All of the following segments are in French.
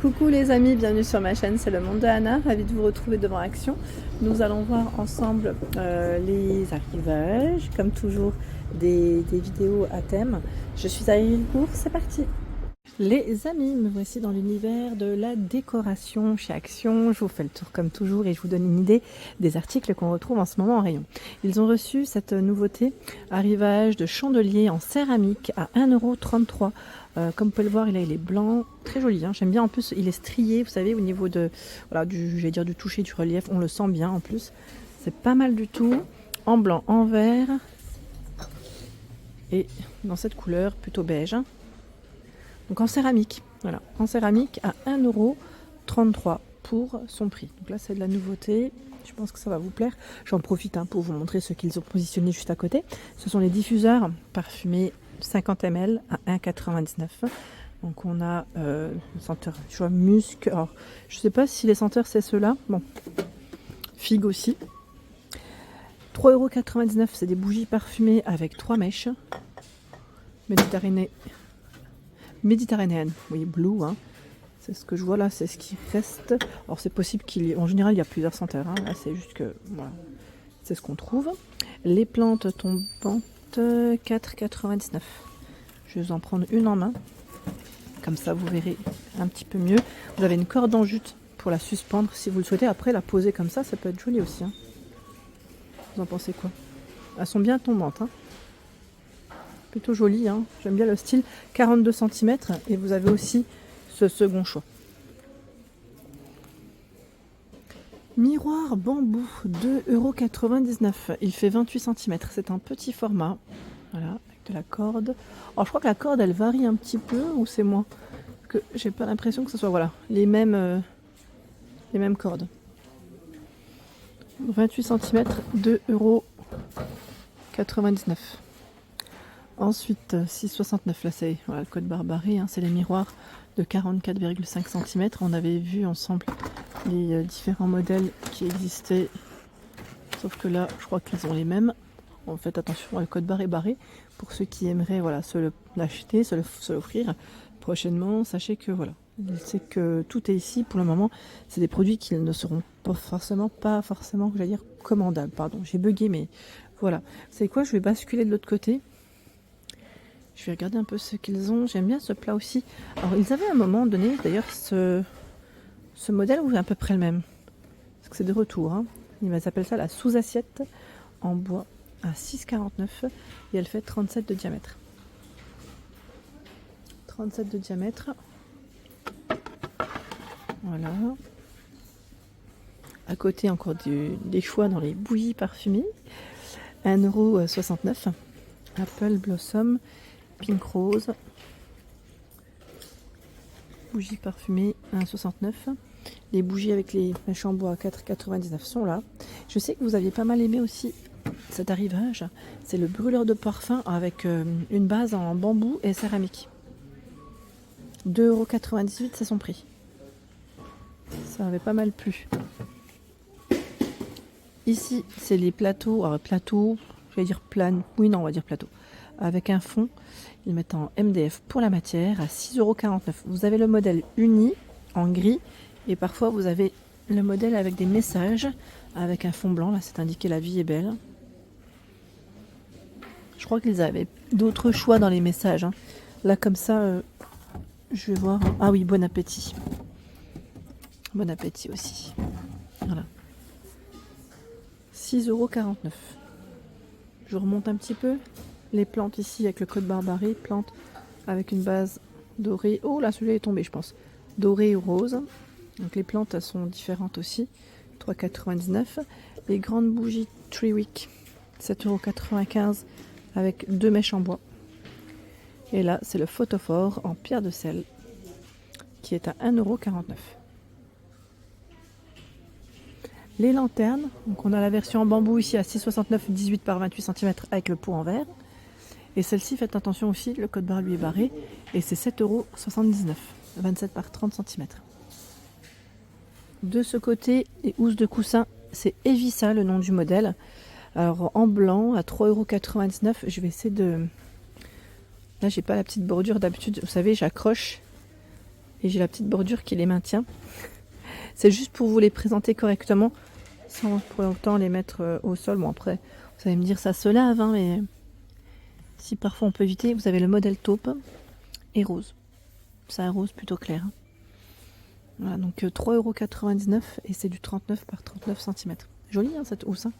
Coucou les amis, bienvenue sur ma chaîne, c'est le monde de Anna, ravie de vous retrouver devant Action. Nous allons voir ensemble les arrivages, comme toujours des vidéos à thème. Je suis à Héricourt, c'est parti. Les amis, me voici dans l'univers de la décoration chez Action. Je vous fais le tour comme toujours et je vous donne une idée des articles qu'on retrouve en ce moment en rayon. Ils ont reçu cette nouveauté, arrivage de chandelier en céramique à 1,33 €. Comme vous pouvez le voir, il est blanc, très joli. Hein. J'aime bien en plus, il est strié, vous savez, au niveau de, voilà, du toucher, du relief. On le sent bien en plus. C'est pas mal du tout. En blanc, en vert et dans cette couleur plutôt beige. Hein. Donc en céramique, voilà, en céramique à 1,33 € pour son prix. Donc là c'est de la nouveauté, je pense que ça va vous plaire. J'en profite pour vous montrer ce qu'ils ont positionné juste à côté. Ce sont les diffuseurs parfumés 50 ml à 1,99 €. Donc on a une senteur, je vois musc, alors je sais pas si les senteurs c'est ceux-là, bon, figue aussi. 3,99 €, c'est des bougies parfumées avec 3 mèches, méditerranéenne, oui, blue, hein. C'est ce que je vois là, c'est ce qui reste. Alors c'est possible en général il y a plusieurs senteurs, hein. Là c'est juste que, voilà, c'est ce qu'on trouve. Les plantes tombantes, 4,99 €. Je vais vous en prendre une en main, comme ça vous verrez un petit peu mieux. Vous avez une corde en jute pour la suspendre si vous le souhaitez. Après la poser comme ça peut être joli aussi, hein. Vous en pensez quoi? Elles sont bien tombantes, hein. Plutôt joli, hein. J'aime bien le style. 42 cm et vous avez aussi ce second choix. Miroir bambou, 2,99 €. Il fait 28 cm. C'est un petit format. Voilà, avec de la corde. Alors je crois que la corde elle varie un petit peu, ou c'est moi que j'ai pas l'impression que ce soit, voilà, les mêmes cordes. 28 cm, 2,99 €. Ensuite, 6,69 €, là c'est, voilà, le code barbaré, hein, c'est les miroirs de 44,5 cm. On avait vu ensemble les différents modèles qui existaient, sauf que là, je crois qu'ils ont les mêmes. En fait, attention, le code barre est barré. Pour ceux qui aimeraient, voilà, l'acheter, se l'offrir prochainement, sachez que voilà, c'est que tout est ici pour le moment. C'est des produits qui ne seront pas forcément, j'allais dire commandables. Pardon, j'ai bugué, mais voilà. C'est quoi? Je vais basculer de l'autre côté. Je vais regarder un peu ce qu'ils ont. J'aime bien ce plat aussi. Alors, ils avaient à un moment donné, d'ailleurs, ce modèle où est à peu près le même. Parce que c'est de retour. Hein. Ils appellent ça la sous-assiette en bois à 6,49 € et elle fait 37 de diamètre. 37 de diamètre. Voilà. À côté, encore des choix dans les bougies parfumées. 1,69 €. Apple Blossom. Pink Rose, bougies parfumées 1,69 €. Les bougies avec les mèches en bois à 4,99 € sont là. Je sais que vous aviez pas mal aimé aussi cet arrivage. C'est le brûleur de parfum avec une base en bambou et céramique. 2,98 €, c'est son prix. Ça avait pas mal plu. Ici, c'est les plateaux. Alors, plateaux, je vais dire plane. Oui, non, on va dire plateau. Avec un fond, ils mettent en MDF pour la matière à 6,49 €. Vous avez le modèle uni en gris et parfois vous avez le modèle avec des messages avec un fond blanc. Là, c'est indiqué la vie est belle. Je crois qu'ils avaient d'autres choix dans les messages. Hein. Là, comme ça, je vais voir. Ah oui, bon appétit. Bon appétit aussi. Voilà. 6,49 €. Je remonte un petit peu. Les plantes ici avec le code barbaré, plantes avec une base dorée. Oh là, celui-là est tombé, je pense. Doré ou rose. Donc les plantes elles sont différentes aussi. 3,99 €. Les grandes bougies Tree Wick, 7,95 € avec 2 mèches en bois. Et là, c'est le photophore en pierre de sel qui est à 1,49 €. Les lanternes, donc on a la version en bambou ici à 6,69 €, 18 par 28 cm avec le pot en verre. Et celle-ci, faites attention aussi, le code barre lui est barré. Et c'est 7,79 €, 27 par 30 cm. De ce côté, les housses de coussin, c'est Evissa, le nom du modèle. Alors en blanc, à 3,99 €, je vais essayer de... Là, j'ai pas la petite bordure d'habitude. Vous savez, j'accroche Et j'ai la petite bordure qui les maintient. C'est juste pour vous les présenter correctement, sans pour autant les mettre au sol. Bon après, vous allez me dire ça se lave, hein, mais si parfois on peut éviter, vous avez le modèle taupe et rose. C'est un rose plutôt clair. Hein. Voilà, donc 3,99 € et c'est du 39 par 39 cm. Jolie hein, cette housse. Hein.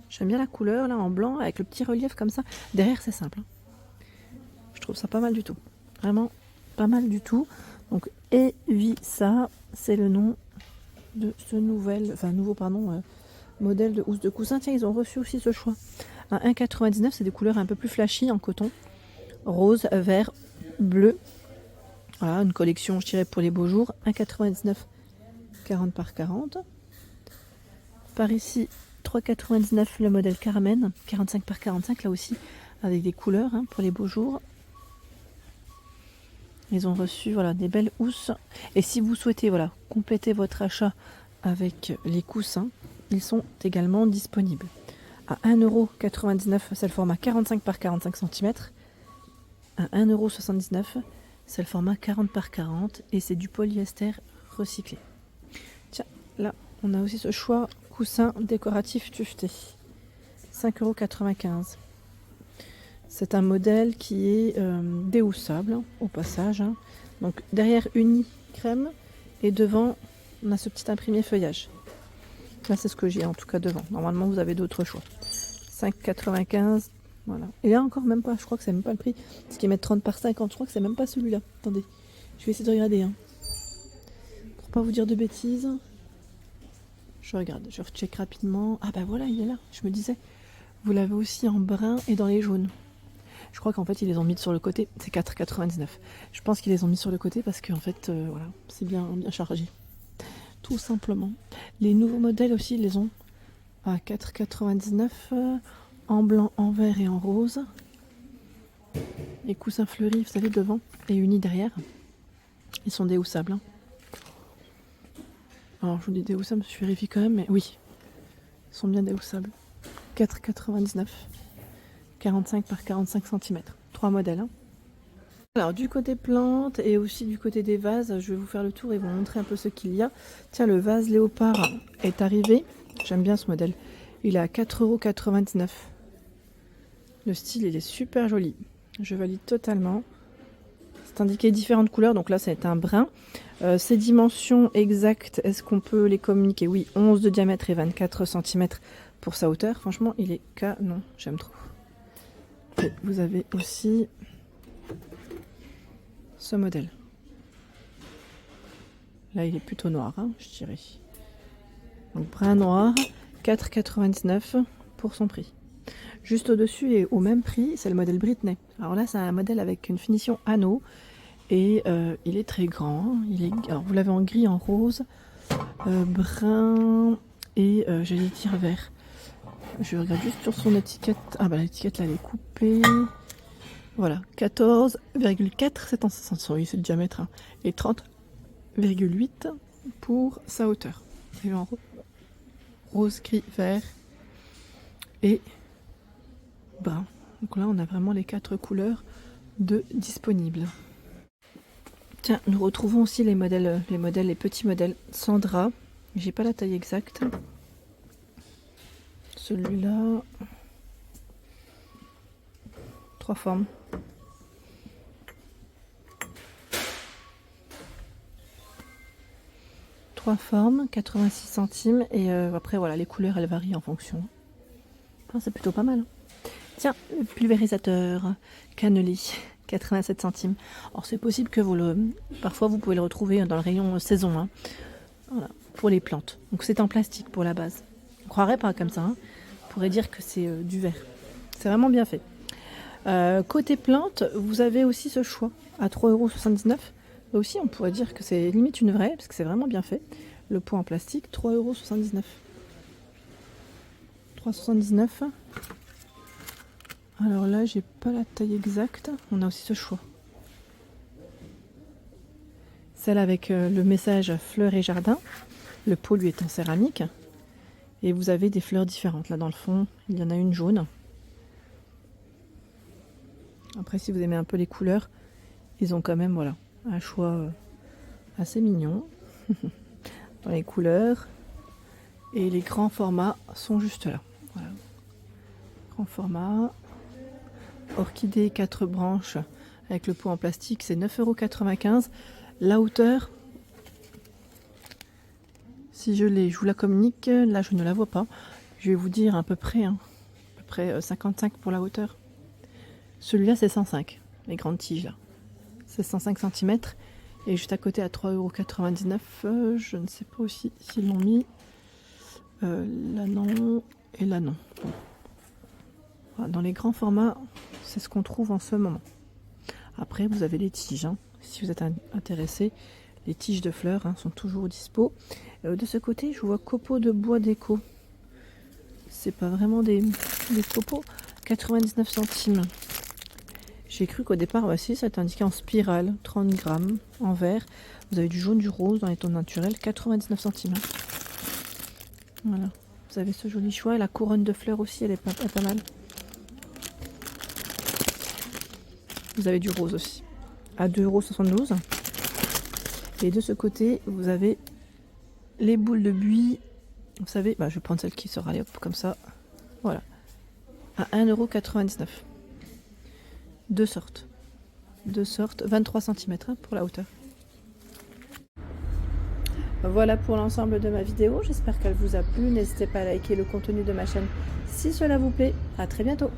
J'aime bien la couleur là en blanc avec le petit relief comme ça. Derrière c'est simple. Hein. Je trouve ça pas mal du tout. Vraiment pas mal du tout. Donc Evisa, c'est le nom de ce nouveau modèle de housse de coussin. Tiens, ils ont reçu aussi ce choix. Un 1,99 €, c'est des couleurs un peu plus flashy en coton. Rose, vert, bleu. Voilà, une collection, je dirais, pour les beaux jours. 1,99 €, 40 par 40. Par ici, 3,99 € le modèle Carmen, 45 par 45, là aussi, avec des couleurs hein, pour les beaux jours. Ils ont reçu voilà, des belles housses. Et si vous souhaitez voilà, compléter votre achat avec les coussins, ils sont également disponibles. À 1,99 €, c'est le format 45 par 45 cm. À 1,79 €, c'est le format 40 par 40 et c'est du polyester recyclé. Tiens, là, on a aussi ce choix coussin décoratif tuveté. 5,95 €. C'est un modèle qui est déhoussable au passage. Hein. Donc derrière uni crème et devant on a ce petit imprimé feuillage. Là c'est ce que j'ai en tout cas devant. Normalement vous avez d'autres choix. 5,95 €. Voilà. Et là encore même pas, je crois que c'est même pas le prix. Ce qui met 30 par 50, je crois que c'est même pas celui-là. Attendez, je vais essayer de regarder. Hein. Pour pas vous dire de bêtises. Je regarde, je recheck rapidement. Ah bah voilà, il est là, je me disais. Vous l'avez aussi en brun et dans les jaunes. Je crois qu'en fait ils les ont mis sur le côté, c'est 4,99 €. Je pense qu'ils les ont mis sur le côté parce qu'en fait voilà, c'est bien chargé. Tout simplement. Les nouveaux modèles aussi, ils les ont à 4,99 € en blanc, en vert et en rose. Les coussins fleuris, vous savez, devant et unis derrière. Ils sont déhoussables. Hein. Alors je vous dis déhoussables, je vérifie quand même, mais oui, ils sont bien déhoussables. 4,99 €. 45 par 45 cm. 3 modèles. Hein. Alors du côté plantes et aussi du côté des vases, je vais vous faire le tour et vous montrer un peu ce qu'il y a. Tiens, le vase léopard est arrivé. J'aime bien ce modèle. Il est à 4,99 €. Le style, il est super joli. Je valide totalement. C'est indiqué différentes couleurs, donc là c'est un brun. Ces dimensions exactes, est-ce qu'on peut les communiquer? Oui, 11 de diamètre et 24 cm pour sa hauteur. Franchement, il est canon, j'aime trop. Et vous avez aussi ce modèle. Là, il est plutôt noir, hein, je dirais. Donc brun noir, 4,99 € pour son prix. Juste au-dessus et au même prix, c'est le modèle Britney. Alors là, c'est un modèle avec une finition anneau et il est très grand. Alors, vous l'avez en gris, en rose, brun et j'allais dire vert. Je regarde juste sur son étiquette. Ah bah l'étiquette là elle est coupée. Voilà, 14,4 cm, oui c'est le diamètre. Hein. Et 30,8 pour sa hauteur. Et en rose, gris, vert et brun. Donc là on a vraiment les 4 couleurs de disponibles. Tiens, nous retrouvons aussi les petits modèles Sandra. J'ai pas la taille exacte. Celui-là, 3 formes. Trois formes, 86 centimes. Et après, voilà, les couleurs, elles varient en fonction. Enfin, c'est plutôt pas mal. Tiens, le pulvérisateur cannelé, 87 centimes. Alors, c'est possible que parfois, vous pouvez le retrouver dans le rayon saison. Hein. Voilà, pour les plantes. Donc, c'est en plastique pour la base. On croirait pas comme ça. Hein. On pourrait dire que c'est du verre. C'est vraiment bien fait. Côté plantes, vous avez aussi ce choix à 3,79 €. Là aussi, on pourrait dire que c'est limite une vraie, parce que c'est vraiment bien fait. Le pot en plastique, 3,79 €. 3,79 €. Alors là, j'ai pas la taille exacte. On a aussi ce choix. Celle avec le message fleurs et jardin. Le pot, lui, est en céramique. Et vous avez des fleurs différentes. Là, dans le fond, il y en a une jaune. Après, si vous aimez un peu les couleurs, ils ont quand même voilà, un choix assez mignon dans les couleurs. Et les grands formats sont juste là. Voilà. Grand format. Orchidée 4 branches avec le pot en plastique, c'est 9,95 €. La hauteur, si je vous la communique, là je ne la vois pas. Je vais vous dire à peu près 55 pour la hauteur. Celui-là c'est 105, les grandes tiges là. C'est 105 cm. Et juste à côté à 3,99 €, je ne sais pas aussi s'ils l'ont mis. Là non, et là non. Bon. Voilà, dans les grands formats, c'est ce qu'on trouve en ce moment. Après, vous avez les tiges. Hein. Si vous êtes intéressé, les tiges de fleurs sont toujours dispo. De ce côté, je vois copeaux de bois déco. C'est pas vraiment des copeaux. 99 centimes. J'ai cru qu'au départ, voici, ça est indiqué en spirale, 30 grammes, en vert. Vous avez du jaune, du rose dans les tons naturels, 99 centimes. Voilà. Vous avez ce joli choix. Et la couronne de fleurs aussi, elle est pas mal. Vous avez du rose aussi, à 2,72 €. Et de ce côté, vous avez les boules de buis. Vous savez, je vais prendre celle qui sera, allez, hop, comme ça. Voilà, à 1,99 €. Deux sortes, 23 cm pour la hauteur. Voilà pour l'ensemble de ma vidéo. J'espère qu'elle vous a plu. N'hésitez pas à liker le contenu de ma chaîne si cela vous plaît. À très bientôt.